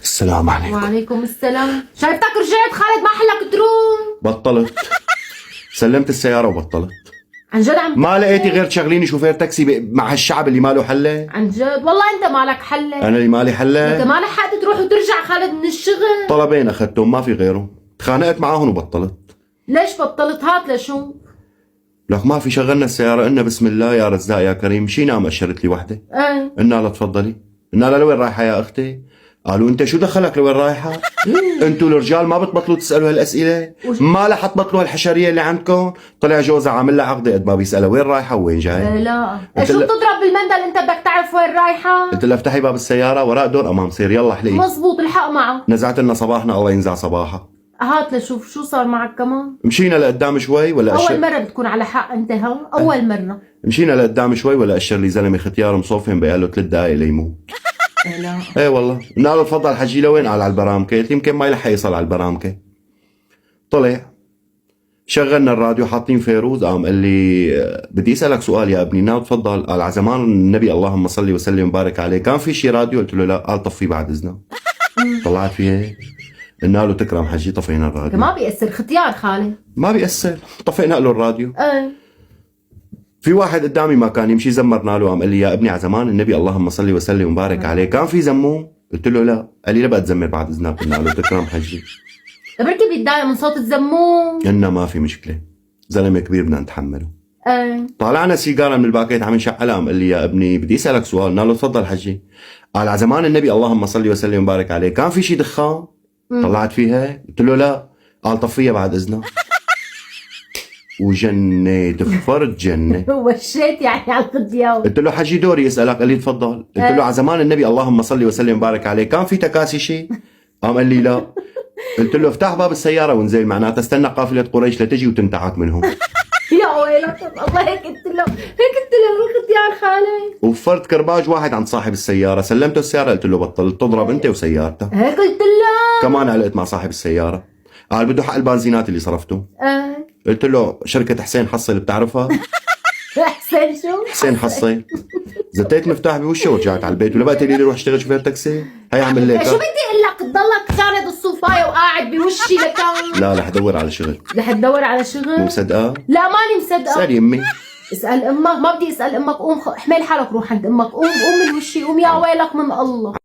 السلام عليكم. وعليكم السلام. شايفتك رجعت خالد ما حلك تروح. بطلت. سلمت السيارة وبطلت. عن جد عم ما لقيتي غير تشغليني شوفير تاكسي مع هالشعب اللي ماله حلة؟ عن جد والله انت مالك حلة. أنا اللي مالي انت حلة؟ ما لحقت تروح وترجع خالد من الشغل. طلبين أخذتهم ما في غيرهم، تخانقت معاهم وبطلت. ليش بطلت؟ هات لشو؟ لك ما في، شغلنا السيارة قلنا بسم الله يا رزاق يا كريم، مشينا قام أشرت لي وحدة. ايه قلنا لها تفضلي. قلنا لها لوين رايحة يا أختي؟ قالوا أنت شو دخلك لوين رايحة؟ أنتوا الرجال ما بتبطلوا تسألوا هالأسئلة؟ ما لها حتبطلوا هالحشرية اللي عندكم؟ طلع جوزها عامل لها عقدة قد ما بيسألها وين رايحة وين جاي؟ لا شو بتضرب بالمندل انت بدك تعرف وين رايحة؟ قلت لها افتحي باب السيارة وراء دور أمام سير يلا احلقي. مزبوط الحق معه. نزعت لنا صباحنا الله ينزع صباحها. هات لشوف شو صار معك كمان. مشينا لقدام شوي ولا أول مرة بتكون على حق أنت ها؟ أول مرة. مشينا لقدام شوي ولا أشر لي زلمة ختيار مصوفين بقى له 3 دقايق ليموت. لا ايه والله. قلنا له تفضل حجي لوين؟ قال على البرامكة. قلت يمكن ما يلحق يصل على البرامكة. طلع شغلنا الراديو حاطين فيروز، قام قال لي بدي اسالك سؤال يا ابني. قلنا تفضل. قال على زمان النبي اللهم صل وسلم وبارك عليه كان في شي راديو؟ قلت له لا. قال طفيه بعد اذنك. طلعت فيه. قلنا له تكرم حجي طفينا الراديو. ما بيأثر ختيار خالد. ما بيأثر. طفينا له الراديو. ايه في واحد قدامي ما كان يمشي زمرنا له، قام قال لي يا ابني على زمان النبي اللهم صل وسلم وبارك عليه كان في زموم؟ قلت له لا. قال لي لا بقى تزمر بعد اذنك. قلنا له تكرم حجي. بركي بيتضايق من صوت الزموم. قلنا ما في مشكله، زلمه كبير بدنا نتحمله. ايه طالعنا سيجاره من الباكيت عم نشعلها، قام قال لي يا ابني بدي اسالك سؤال. قلنا له تفضل حجي. قال على زمان النبي اللهم صل وسلم وبارك عليه كان في شي دخان؟ طلعت فيها؟ قلت له لا. قال طفيها بعد اذنك. وجنة دفرت جنة. وشيت يعني على الختيار. قلت له حجي دوري اسالك. قال لي تفضل. قلت له على زمان النبي اللهم صل وسلم وبارك عليه كان في تكاسي شيء؟ قام قال لي لا. قلت له افتح باب السياره وانزل، معناتها استنى قافله قريش لتجي وتنتعك منهم. يا ويلك الله، هيك قلت له بالختيار خالد. وفرت كرباج واحد عند صاحب السياره، سلمته السياره قلت له بطل تضرب انت وسيارتك. هيك قلت له. كمان علقت مع صاحب السياره، قال بده حق البنزينات اللي صرفته. قلت له شركه حسين حصل بتعرفها؟ حسين شو؟ حسين حصل. زتيت مفتاح بوشه ورجعت على البيت، ولا بقى تقولي لي روح اشتغل شوفير تاكسي؟ هي عمل لك شو بدي اقول لك تضلك ساند الصوفايه وقاعد بوشي لكان؟ لا رح ادور على شغل. رح تدور على شغل؟ مو مصدقه؟ لا ماني مصدقه. اسال يمي. اسال امك. ما بدي اسال امك. قوم احمل حالك روح عند امك. قوم من وشي. قوم يا ويلك من الله.